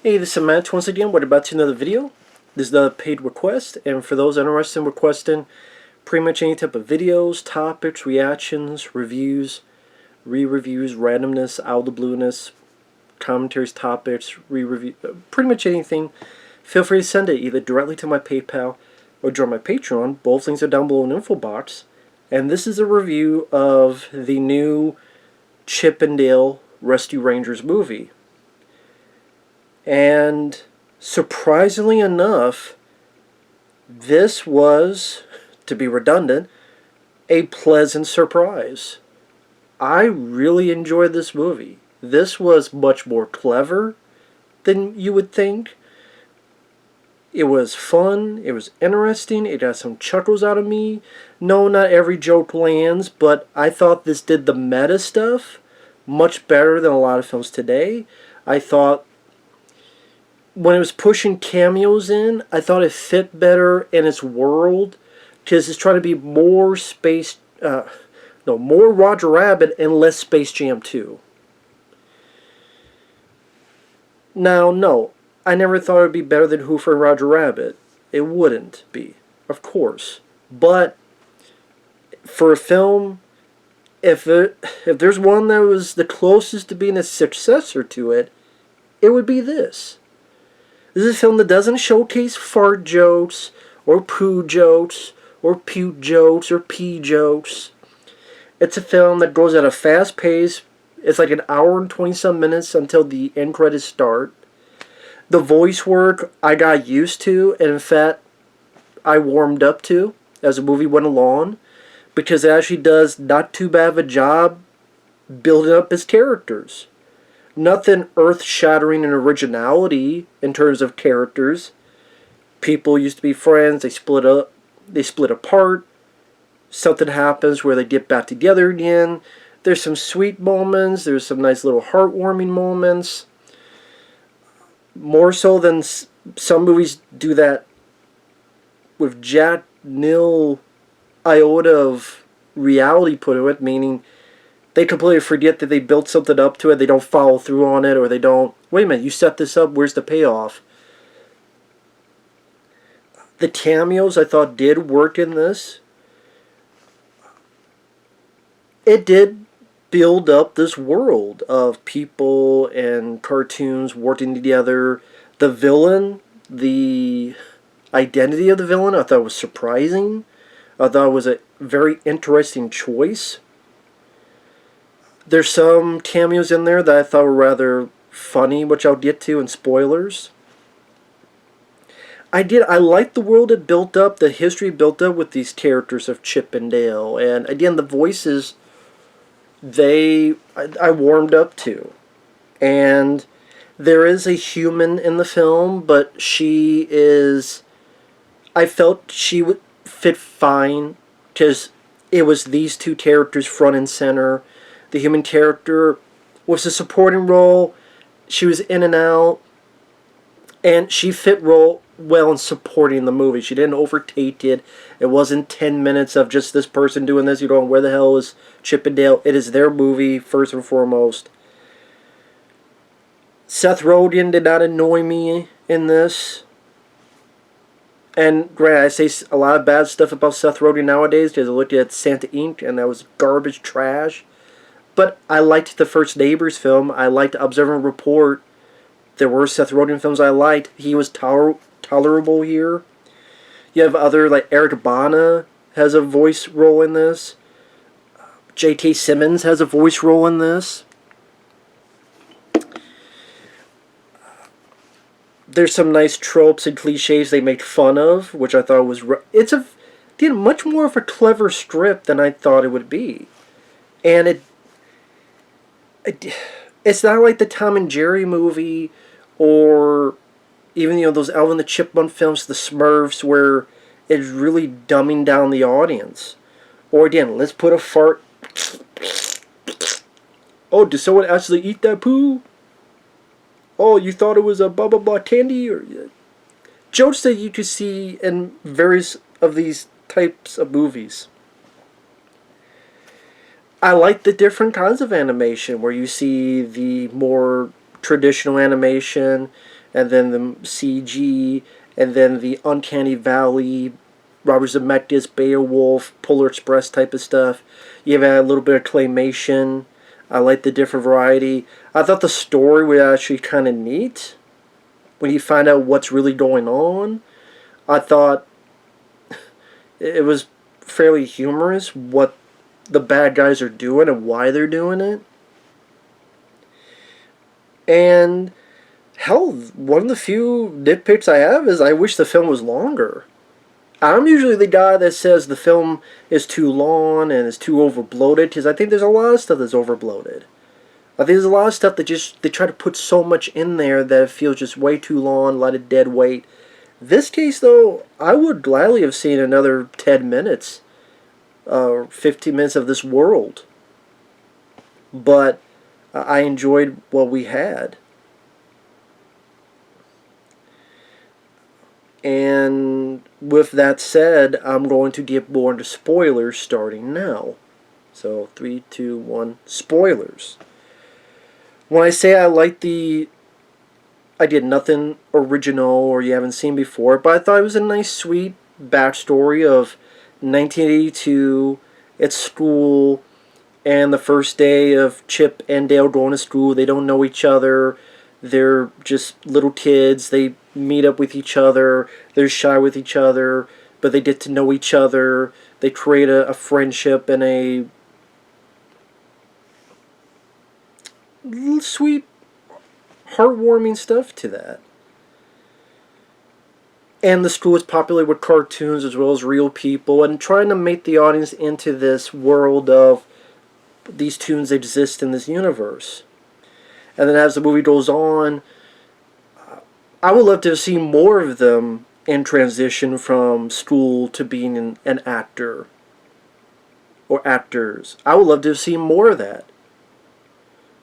Hey, this is Matt once again. We're about to another video. This is the paid request, and for those interested in requesting pretty much any type of videos, topics, reactions, reviews, re-reviews, randomness, out of the blueness, commentaries, topics, re-review, pretty much anything, feel free to send it either directly to my PayPal or join my Patreon. Both links are down below in the info box. And this is a review of the new Chip and Dale Rescue Rangers movie. And surprisingly enough, this was, to be redundant, a pleasant surprise. I really enjoyed this movie. This was much more clever than you would think. It was fun, it was interesting, it got some chuckles out of me. No, not every joke lands, but I thought this did the meta stuff much better than a lot of films today. I thought when it was pushing cameos in, I thought it fit better in its world, because it's trying to be more more Roger Rabbit and less Space Jam 2. Now, no, I never thought it would be better than Who Framed Roger Rabbit. It wouldn't be, of course. But for a film, if there's one that was the closest to being a successor to it, it would be this. This is a film that doesn't showcase fart jokes, or poo jokes, or puke jokes, or pee jokes. It's a film that goes at a fast pace. It's like an hour and 20-some minutes until the end credits start. The voice work I got used to, and in fact, I warmed up to as the movie went along, because it actually does not too bad of a job building up his characters. Nothing earth-shattering in originality in terms of characters. People used to be friends, they split up, they split apart. Something happens where they get back together again. There's some sweet moments, there's some nice little heartwarming moments. More so than some movies do that with jack nil iota of reality put into it, meaning they completely forget that they built something up to it, they don't follow through on it, or they don't, wait a minute, you set this up, where's the payoff? The cameos I thought did work in this. It did build up this world of people and cartoons working together. The villain, the identity of the villain, I thought was surprising. I thought it was a very interesting choice. There's some cameos in there that I thought were rather funny, which I'll get to in spoilers. I liked the world it built up, the history built up with these characters of Chip and Dale. And again, the voices, I warmed up to. And there is a human in the film, but I felt she would fit fine, because it was these two characters front and center. The human character was a supporting role. She was in and out, and she fit well in supporting the movie. She didn't overtake it. It wasn't 10 minutes of just this person doing this. You're going, where the hell is Chip and Dale? It is their movie, first and foremost. Seth Rogen did not annoy me in this. And granted, I say a lot of bad stuff about Seth Rogen nowadays, because I looked at Santa Inc., and that was garbage trash. But I liked the first Neighbors film. I liked Observe and Report. There were Seth Rogen films I liked. He was tolerable here. You have other, like Eric Bana has a voice role in this. J.K. Simmons has a voice role in this. There's some nice tropes and cliches they make fun of, which I thought was... It's much more of a clever script than I thought it would be. And it's not like the Tom and Jerry movie, or even, those Alvin the Chipmunk films, the Smurfs, where it's really dumbing down the audience. Or again, let's put a fart... Oh, did someone actually eat that poo? Oh, you thought it was a blah blah blah candy? Or jokes that you could see in various of these types of movies. I like the different kinds of animation, where you see the more traditional animation, and then the CG, and then the Uncanny Valley, Robert Zemeckis, Beowulf, Polar Express type of stuff. You have a little bit of claymation. I like the different variety. I thought the story was actually kind of neat when you find out what's really going on. I thought it was fairly humorous what the bad guys are doing and why they're doing it. And hell, one of the few nitpicks I have is I wish the film was longer. I'm usually the guy that says the film is too long and is too overbloated, because I think there's a lot of stuff that's overbloated. I think there's a lot of stuff that they try to put so much in there that it feels just way too long, a lot of dead weight. This case, though, I would gladly have seen another 10 minutes, 15 minutes of this world. But I enjoyed what we had. And with that said, I'm going to get more into spoilers starting now. So, 3, 2, 1, spoilers. When I say I did nothing original or you haven't seen before, but I thought it was a nice, sweet backstory of 1982 at school, and the first day of Chip and Dale going to school. They don't know each other. They're just little kids. They meet up with each other. They're shy with each other, but they get to know each other. They create a friendship and a sweet, heartwarming stuff to that. And the school is popular with cartoons as well as real people, and trying to make the audience into this world of these tunes exist in this universe. And then as the movie goes on, I would love to see more of them in transition from school to being an actor or actors. I would love to see more of that.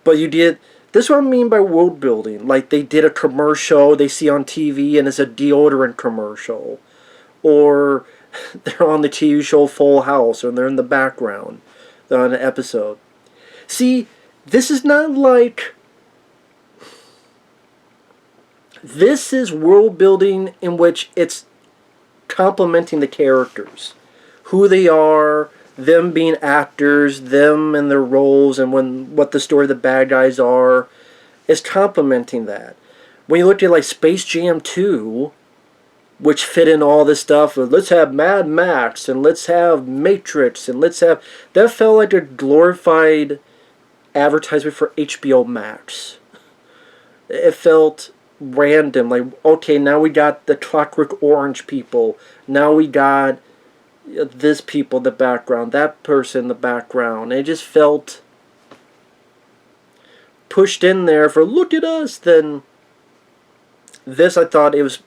But this is what I mean by world building. Like, they did a commercial they see on TV and it's a deodorant commercial. Or they're on the TV show Full House, or they're in the background. They're on an episode. See, this is not like... This is world building in which it's complementing the characters. Who they are, them being actors, them and their roles, and what the story of the bad guys are. It's complementing that. When you look at like Space Jam 2, which fit in all this stuff, let's have Mad Max, and let's have Matrix, and let's have... That felt like a glorified advertisement for HBO Max. It felt random. Like, okay, now we got the Clockwork Orange people. Now we got this people in the background, that person in the background. It just felt pushed in there for look at us. Then this, I thought it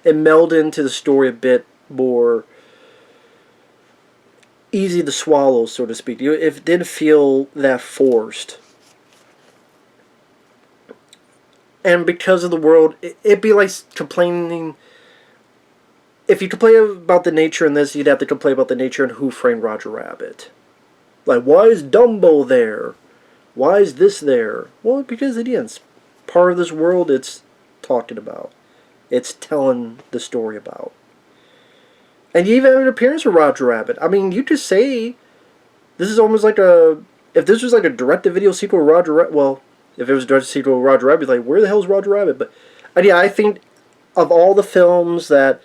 melded into the story a bit more easy to swallow, so to speak. It didn't feel that forced. And because of the world, it'd be like complaining... If you complain about the nature in this, you'd have to complain about the nature in Who Framed Roger Rabbit. Like, why is Dumbo there? Why is this there? Well, because again, it's part of this world it's talking about. It's telling the story about. And you even have an appearance of Roger Rabbit. I mean, you could say this is almost like if this was like a direct-to-video sequel to Roger Rabbit, well, if it was a direct sequel to Roger Rabbit, like, where the hell is Roger Rabbit? But yeah, I think of all the films that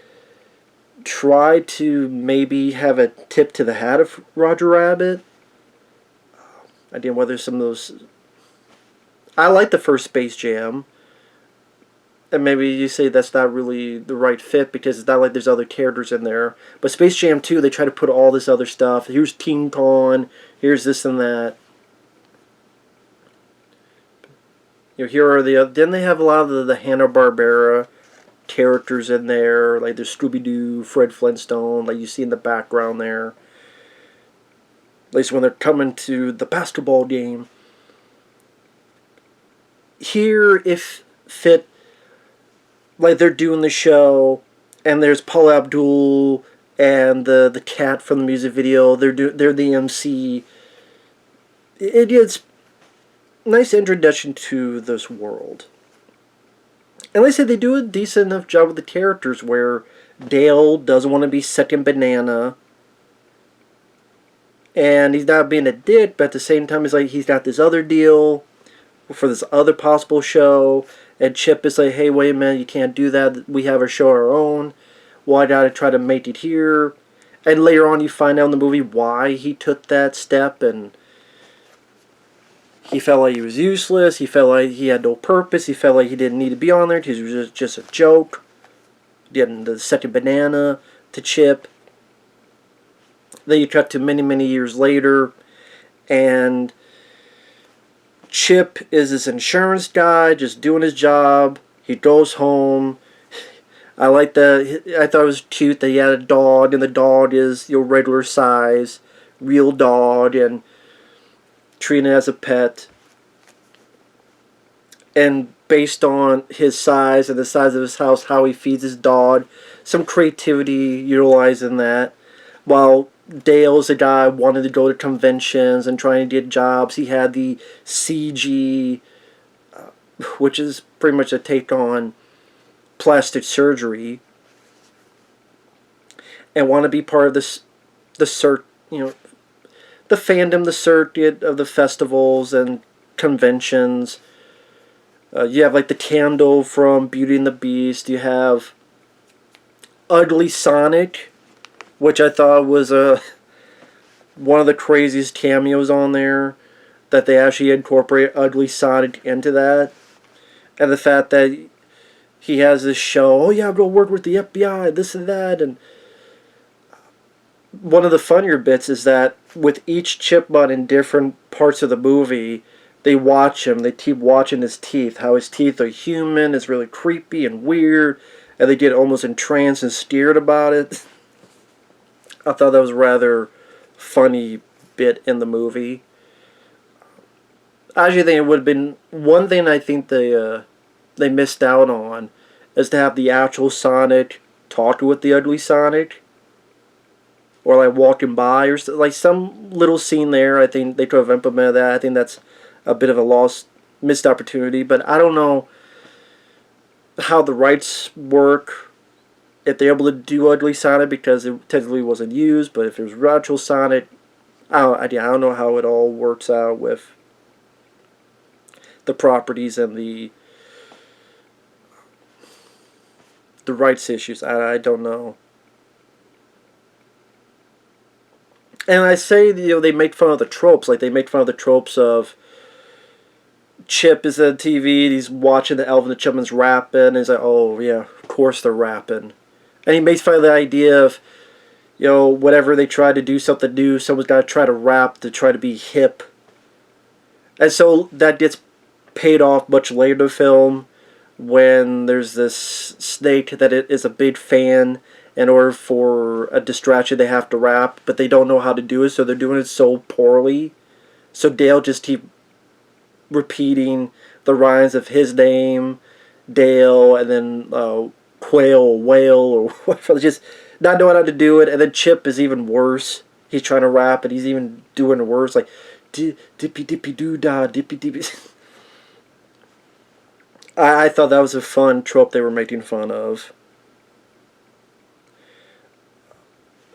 try to maybe have a tip to the hat of Roger Rabbit, again, whether some of those... I like the first Space Jam. And maybe you say that's not really the right fit because it's not like there's other characters in there. But Space Jam 2, they try to put all this other stuff. Here's King Kong. Here's this and that. You know, here are then they have a lot of the Hanna-Barbera characters in there. Like there's Scooby-Doo, Fred Flintstone, like you see in the background there. At least when they're coming to the basketball game. Here, if fit... Like they're doing the show, and there's Paula Abdul and the cat from the music video. They're the MC. It's nice introduction to this world. And like I said, they do a decent enough job with the characters where Dale doesn't want to be second banana. And he's not being a dick, but at the same time, he's got this other deal for this other possible show. And Chip is like, hey, wait a minute, you can't do that. We have a show our own. Well, I gotta try to make it here. And later on, you find out in the movie why he took that step, and he felt like he was useless. He felt like he had no purpose. He felt like he didn't need to be on there because he was just a joke. Getting the second banana to Chip. Then you cut to many, many years later, and Chip is this insurance guy just doing his job. He goes home. I like that. I thought it was cute that he had a dog, and the dog is your regular size, real dog, and treating it as a pet. And based on his size and the size of his house, how he feeds his dog, some creativity utilized in that. While Dale's a guy wanted to go to conventions and trying to get jobs, he had the CG, which is pretty much a take on plastic surgery, and want to be part of this, the fandom, the circuit of the festivals and conventions. You have like the Candle from Beauty and the Beast. You have Ugly Sonic, which I thought was one of the craziest cameos on there, that they actually incorporate Ugly Sonic into that. And the fact that he has this show, oh yeah, I'll go work with the FBI, this and that. And one of the funnier bits is that with each chipmunk in different parts of the movie, they watch him, they keep watching his teeth, how his teeth are human, it's really creepy and weird, and they get almost entranced and scared about it. I thought that was a rather funny bit in the movie. I actually think it would have been one thing I think they missed out on is to have the actual Sonic talk with the ugly Sonic, or like walking by, or like some little scene there. I think they could have implemented that. I think that's a bit of a missed opportunity, but I don't know how the rights work, if they're able to do Ugly Sonic because it technically wasn't used, but if it was actual Sonic, I don't know how it all works out with the properties and the rights issues. I don't know. And I say, they make fun of the tropes. Like, they make fun of the tropes of Chip is on TV, he's watching the Elvin and the Chipmunks rapping, and he's like, oh, yeah, of course they're rapping. And he makes fun of the idea of, whatever they try to do something new, someone's got to try to rap to try to be hip. And so that gets paid off much later in the film, when there's this snake that is a big fan. In order for a distraction, they have to rap, but they don't know how to do it, so they're doing it so poorly. So Dale just keep repeating the rhymes of his name, Dale, and then Quail, Whale, or whatever, just not knowing how to do it. And then Chip is even worse. He's trying to rap, and he's even doing it worse, like dippy dippy doo da, dippy dippy. I thought that was a fun trope they were making fun of.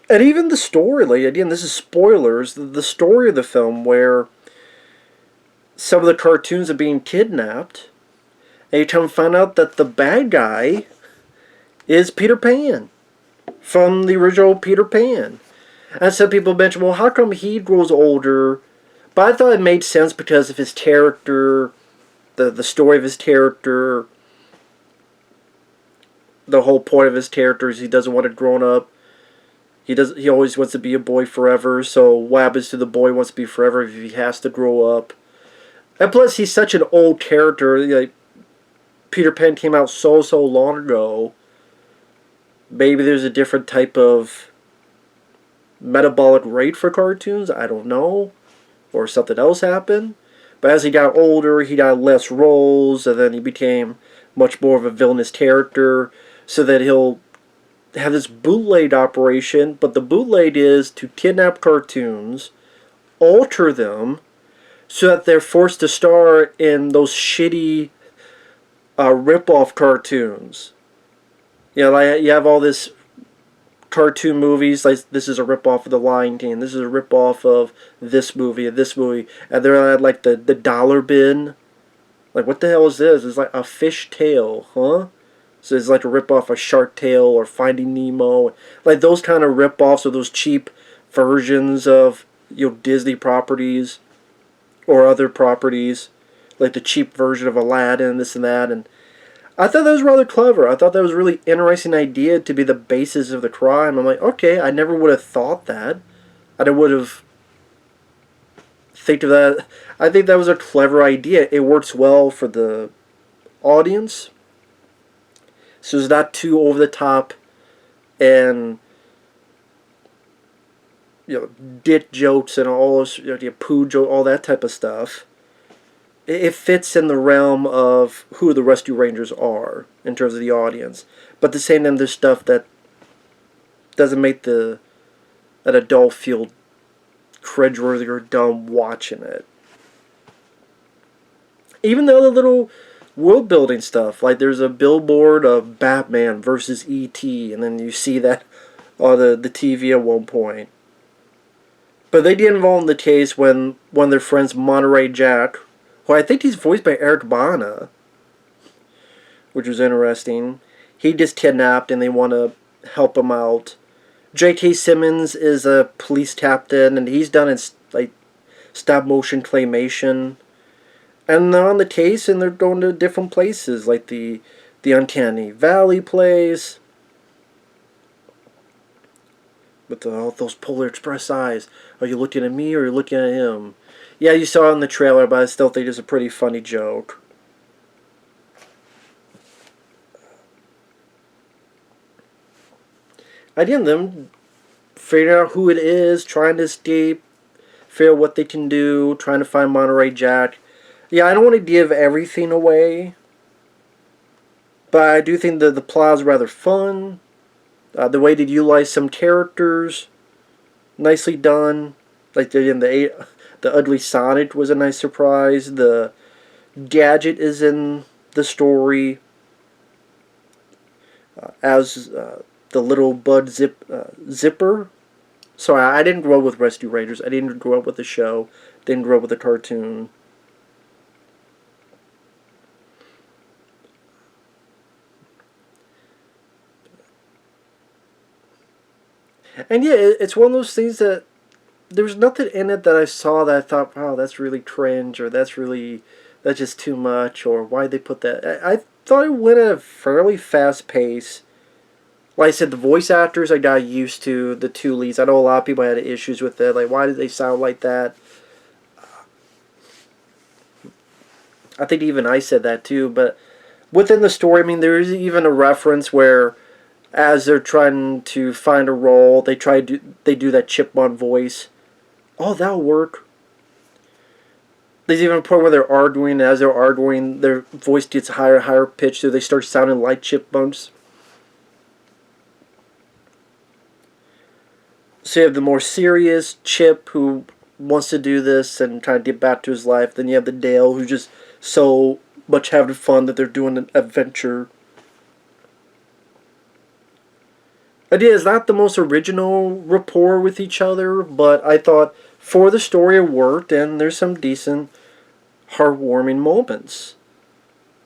And even the story, like, again, this is spoilers, the story of the film where some of the cartoons are being kidnapped, and you come to find out that the bad guy is Peter Pan, from the original Peter Pan. And some people mention, well, how come he grows older? But I thought it made sense because of his character, the story of his character. The whole point of his character is he doesn't want to grow up. He always wants to be a boy forever, so what happens to the boy who wants to be forever if he has to grow up? And plus, he's such an old character. Like, Peter Pan came out so long ago. Maybe there's a different type of metabolic rate for cartoons, I don't know. Or something else happened. But as he got older, he got less roles, and then he became much more of a villainous character, so that he'll have this bootleg operation, but the bootleg is to kidnap cartoons, alter them, so that they're forced to star in those shitty rip-off cartoons. You know, like you have all this cartoon movies, like this is a rip-off of The Lion King, this is a rip-off of this movie, and they're at like the dollar bin. Like, what the hell is this? It's like a fish tail, huh? So it's like a rip-off of Shark Tale or Finding Nemo. Like those kind of rip-offs, or those cheap versions of, you know, Disney properties or other properties. Like the cheap version of Aladdin, this and that. And I thought that was rather clever. I thought that was a really interesting idea to be the basis of the crime. I'm like, okay, I never would have thought that. I would have think of that. I think that was a clever idea. It works well for the audience. So it's not too over the top and, you know, dick jokes and all those, you know, poo joke, all that type of stuff. It fits in the realm of who the Rescue Rangers are in terms of the audience. But at the same time, there's stuff that doesn't make an adult feel cringeworthy or dumb watching it. Even the other little world building stuff, like there's a billboard of Batman versus E.T., and then you see that on the TV at one point. But they did involve in the case when one of their friends, Monterey Jack, who I think he's voiced by Eric Bana, which was interesting, he just kidnapped and they want to help him out. J.K. Simmons is a police captain, and he's done in like stop motion claymation. And they're on the case, and they're going to different places, like the Uncanny Valley place, with all those Polar Express eyes. Are you looking at me, or are you looking at him? Yeah, you saw it in the trailer, but I still think it's a pretty funny joke. Again, them figuring out who it is, trying to escape, figure out what they can do, trying to find Monterey Jack. Yeah, I don't want to give everything away, but I do think that the plot is rather fun. The way they utilize some characters, nicely done. Like the ugly Sonic was a nice surprise. The Gadget is in the story as the little Bud Zipper. Sorry, I didn't grow up with Rescue Rangers. I didn't grow up with the show. Didn't grow up with the cartoon. And yeah, it's one of those things that there's nothing in it that I saw that I thought, wow, that's really cringe, or that's just too much, or why'd they put that? I thought it went at a fairly fast pace. Like I said, the voice actors I got used to, the two leads. I know a lot of people had issues with it. Like, why did they sound like that? I think even I said that too. But within the story, I mean, there is even a reference where, as they're trying to find a role, they do that chipmunk voice. Oh, that'll work. There's even a point where they're arguing, and as they're arguing, their voice gets higher and higher pitched, so they start sounding like chipmunks. So you have the more serious Chip, who wants to do this and try to get back to his life. Then you have the Dale, who's just so much having fun that they're doing an adventure. Idea is not the most original rapport with each other, but I thought for the story it worked, and there's some decent, heartwarming moments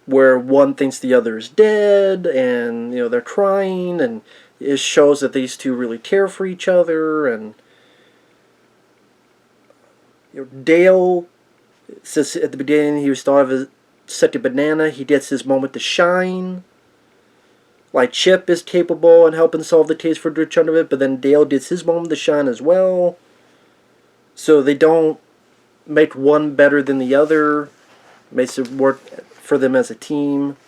where one thinks the other is dead, and you know they're crying, and it shows that these two really care for each other. And you know, Dale says at the beginning he was thought of as such a banana. He gets his moment to shine. Like Chip is capable in helping solve the case for a good chunk of it, but then Dale gets his moment to shine as well. So they don't make one better than the other. Makes it work for them as a team.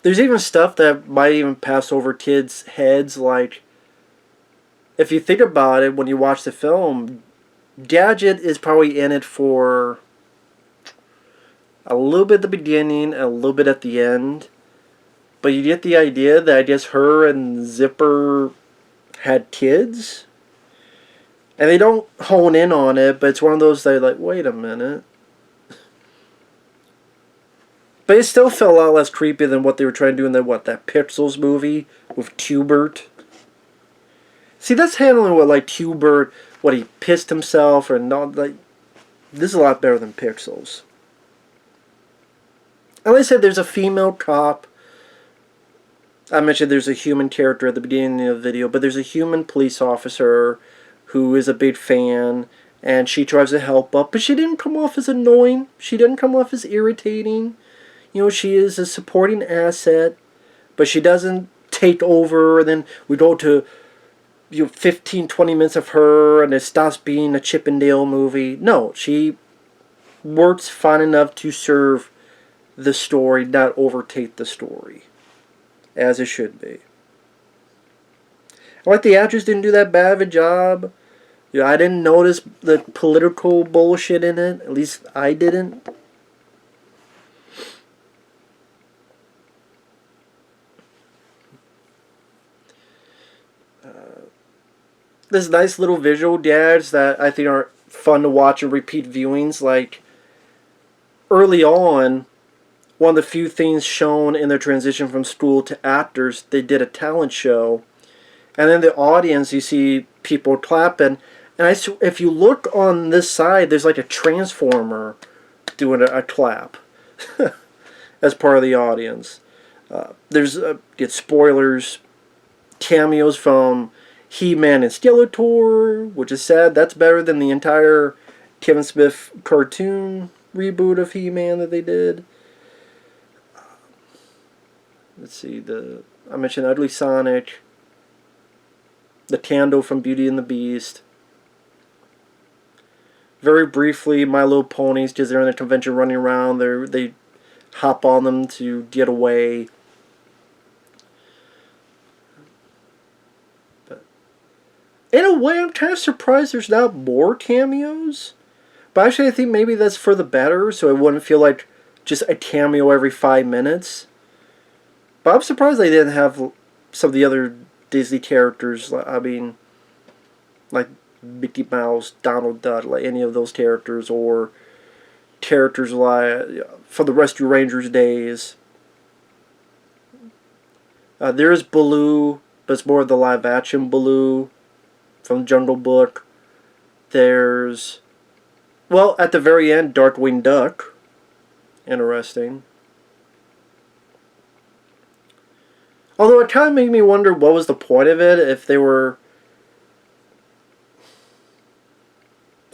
There's even stuff that might even pass over kids' heads, like, if you think about it when you watch the film, Gadget is probably in it for a little bit at the beginning and a little bit at the end. But you get the idea that I guess her and Zipper had kids. And they don't hone in on it, but it's one of those that are like, wait a minute. But it still felt a lot less creepy than what they were trying to do in that Pixels movie with Tubert. See, that's handling what, like, Tubert, what, he pissed himself or not, like, this is a lot better than Pixels. And like I said, there's a female cop. I mentioned there's a human character at the beginning of the video, but there's a human police officer who is a big fan, and she tries to help up, but she didn't come off as annoying. She didn't come off as irritating. You know, she is a supporting asset, but she doesn't take over, and then we go to 15, 20 minutes of her, and it stops being a Chip and Dale movie. No, she works fine enough to serve the story, not overtake the story, as it should be. Like, the actress didn't do that bad of a job. I didn't notice the political bullshit in it. At least I didn't. There's nice little visual gags that I think are fun to watch and repeat viewings. Like, early on, one of the few things shown in their transition from school to actors, they did a talent show. And in the audience, you see people clapping. And if you look on this side, there's like a transformer doing a clap as part of the audience. There's spoilers, cameos from He-Man and Skeletor, which is sad. That's better than the entire Kevin Smith cartoon reboot of He-Man that they did. Let's see, I mentioned Ugly Sonic, the candle from Beauty and the Beast. Very briefly, My Little Ponies, because they're in a convention running around, they hop on them to get away. But in a way, I'm kind of surprised there's not more cameos. But actually, I think maybe that's for the better, so it wouldn't feel like just a cameo every 5 minutes. But I'm surprised they didn't have some of the other Disney characters. I mean, like Mickey Mouse, Donald Duck, like any of those characters, or characters like from the Rescue Rangers days. There is Baloo, but it's more of the live action Baloo from Jungle Book. There's, well, at the very end, Darkwing Duck. Interesting. Although it kind of made me wonder what was the point of it, if they were,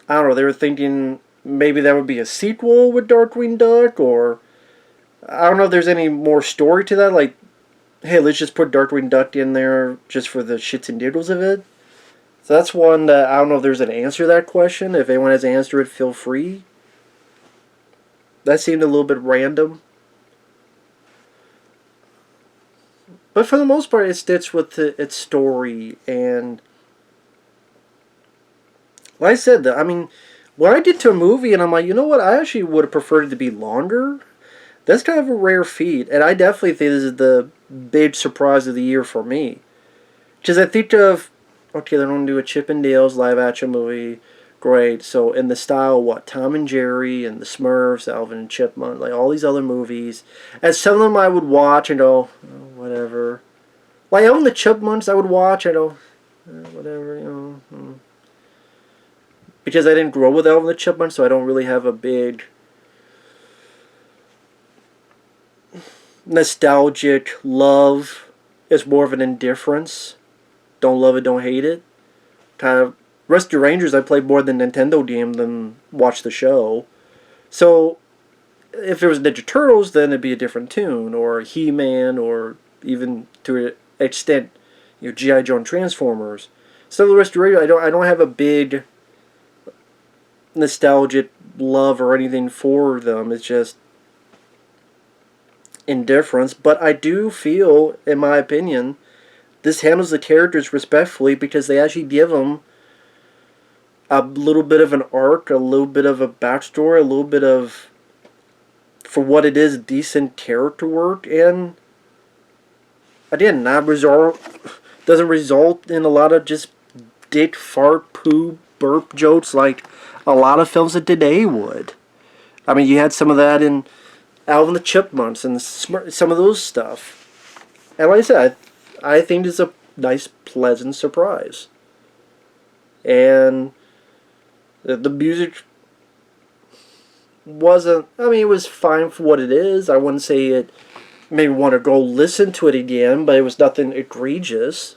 I don't know, they were thinking maybe that would be a sequel with Darkwing Duck, or I don't know if there's any more story to that, like, hey, let's just put Darkwing Duck in there just for the shits and giggles of it. So that's one that I don't know if there's an answer to that question. If anyone has an answer, feel free. That seemed a little bit random. But for the most part, it sticks with its story. And like I said, I mean, when I get to a movie and I'm like, you know what, I actually would have preferred it to be longer. That's kind of a rare feat. And I definitely think this is the big surprise of the year for me. Because I think of, okay, they're going to do a Chip and Dale's live action movie. Great. So in the style, what, Tom and Jerry and the Smurfs, Alvin and Chipmunk, like all these other movies. And some of them I would watch and go, oh, whatever. Like Alvin and the Chipmunks I would watch and go, whatever, you know. Because I didn't grow up with Alvin and the Chipmunks, so I don't really have a big nostalgic love. It's more of an indifference. Don't love it, don't hate it. Kind of. Rescue Rangers, I played more the Nintendo game than watch the show. So, if it was Ninja Turtles, then it'd be a different tune. Or He-Man, or even to an extent, G.I. Joe and Transformers. So the Rescue Rangers, I don't have a big nostalgic love or anything for them. It's just indifference. But I do feel, in my opinion, this handles the characters respectfully because they actually give them a little bit of an arc, a little bit of a backstory, a little bit of, for what it is, decent character work, and again, doesn't result in a lot of just dick, fart, poo, burp jokes like a lot of films of today would. I mean, you had some of that in Alvin the Chipmunks and some of those stuff. And like I said, I think it's a nice, pleasant surprise. And the music wasn't, I mean, it was fine for what it is. I wouldn't say it made me want to go listen to it again, but it was nothing egregious.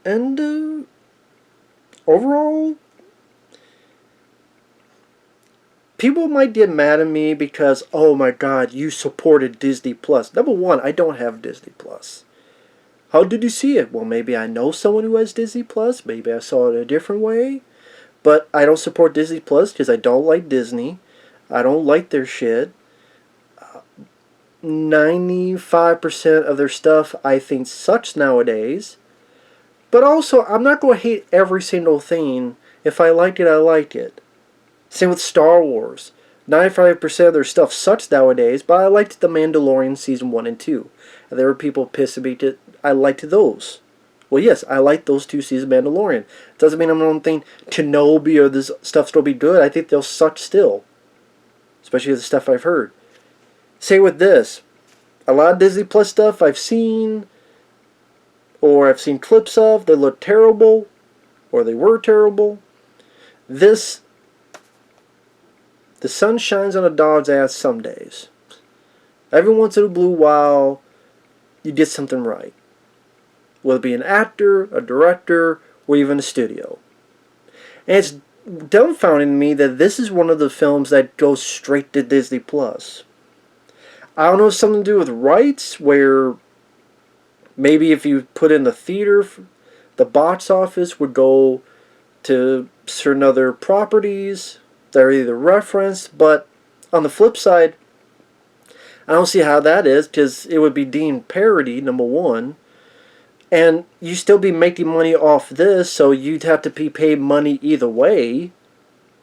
And overall, people might get mad at me because, oh my god, you supported Disney Plus. Number one, I don't have Disney Plus. How did you see it? Well, maybe I know someone who has Disney Plus. Maybe I saw it a different way. But I don't support Disney Plus because I don't like Disney. I don't like their shit. 95% of their stuff I think sucks nowadays. But also, I'm not going to hate every single thing. If I liked it, I liked it. Same with Star Wars. 95% of their stuff sucks nowadays, but I liked The Mandalorian Season 1 and 2. And there were people pissed at me that I liked those. Well, yes, I like those 2 seasons of Mandalorian. Doesn't mean I'm going to think Kenobi or this stuff still be good. I think they'll suck still. Especially the stuff I've heard. Same with this. A lot of Disney Plus stuff I've seen, or I've seen clips of, they look terrible, or they were terrible. This, the sun shines on a dog's ass some days. Every once in a blue while, you did something right. Whether it be an actor, a director, or even a studio. And it's dumbfounding me that this is one of the films that goes straight to Disney Plus. I don't know if it's something to do with rights, where maybe if you put in the theater, the box office would go to certain other properties that are either referenced, but on the flip side, I don't see how that is, because it would be deemed parody, number one, and you still be making money off this, so you'd have to be paid money either way.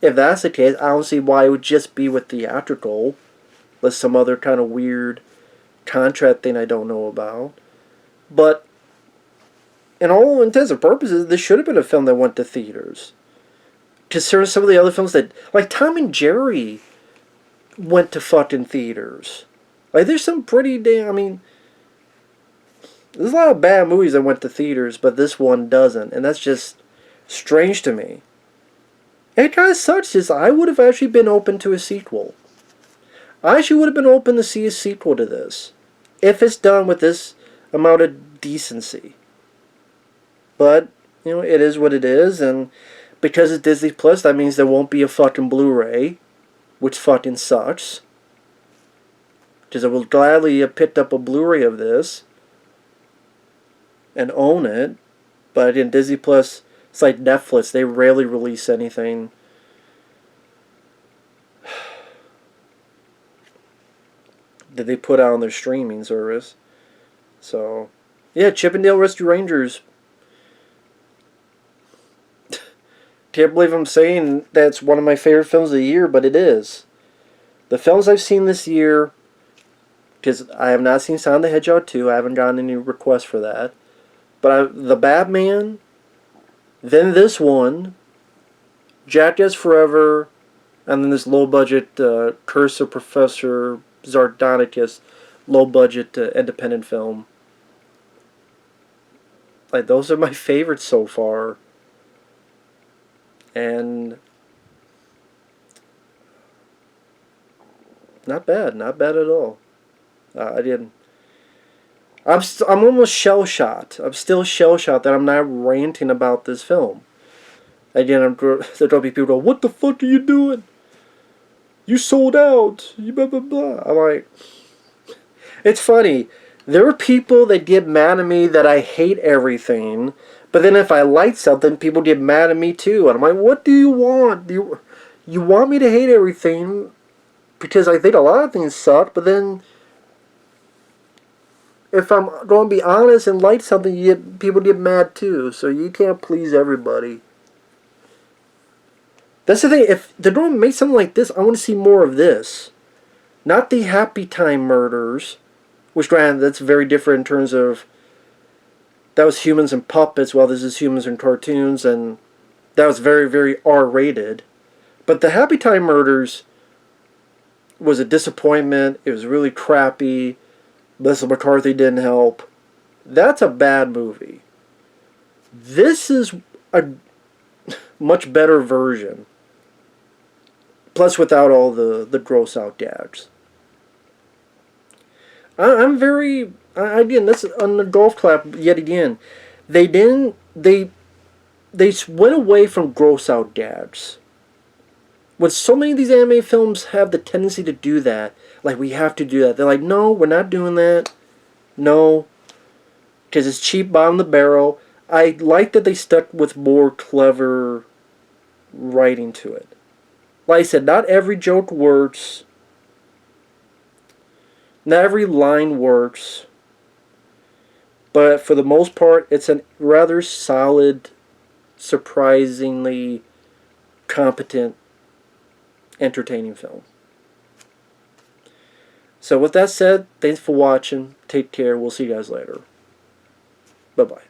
If that's the case, I don't see why it would just be with theatrical, unless some other kind of weird contract thing I don't know about. But in all intents and purposes, this should have been a film that went to theaters. Considering some of the other films that, like Tom and Jerry, went to fucking theaters. Like, there's some pretty damn, I mean, there's a lot of bad movies that went to theaters, but this one doesn't, and that's just strange to me. And it kind of sucks, because I would have actually been open to a sequel. I actually would have been open to see a sequel to this, if it's done with this amount of decency. But, you know, it is what it is, and because it's Disney Plus, that means there won't be a fucking Blu-ray, which fucking sucks. Because I will gladly have picked up a Blu-ray of this and own it, but in Disney Plus, it's like Netflix, they rarely release anything that they put out on their streaming service. So, yeah, Chip 'n Dale Rescue Rangers. Can't believe I'm saying that's one of my favorite films of the year, but it is. The films I've seen this year, because I have not seen Sonic the Hedgehog 2, I haven't gotten any requests for that. But The Batman, then this one, Jackass Forever, and then this low-budget Curse of Professor Zardonicus, low-budget independent film. Like, those are my favorites so far. And not bad at all. I'm almost shell-shocked. I'm still shell-shocked that I'm not ranting about this film. Again, there'll be people go, what the fuck are you doing? You sold out. You blah, blah, blah. I'm like, it's funny. There are people that get mad at me that I hate everything, but then if I like something, people get mad at me too. And I'm like, what do you want? You want me to hate everything because I think a lot of things suck, but then if I'm going to be honest and like something, people get mad too. So you can't please everybody. That's the thing. If they're going to make something like this, I want to see more of this. Not the Happy Time murders, which, granted, that's very different in terms of that was humans and puppets, while this is humans and cartoons, and that was very, very R-rated. But the Happy Time murders was a disappointment. It was really crappy. Melissa McCarthy didn't help. That's a bad movie. This is a much better version. Plus without all the gross out gags. I'm very... Again, this is on the golf clap yet again. They went away from gross out gags. When so many of these anime films have the tendency to do that, like, we have to do that. They're like, no, we're not doing that. No. Because it's cheap, bottom of the barrel. I like that they stuck with more clever writing to it. Like I said, not every joke works. Not every line works. But for the most part, it's a rather solid, surprisingly competent, entertaining film. So with that said, thanks for watching. Take care. We'll see you guys later. Bye-bye.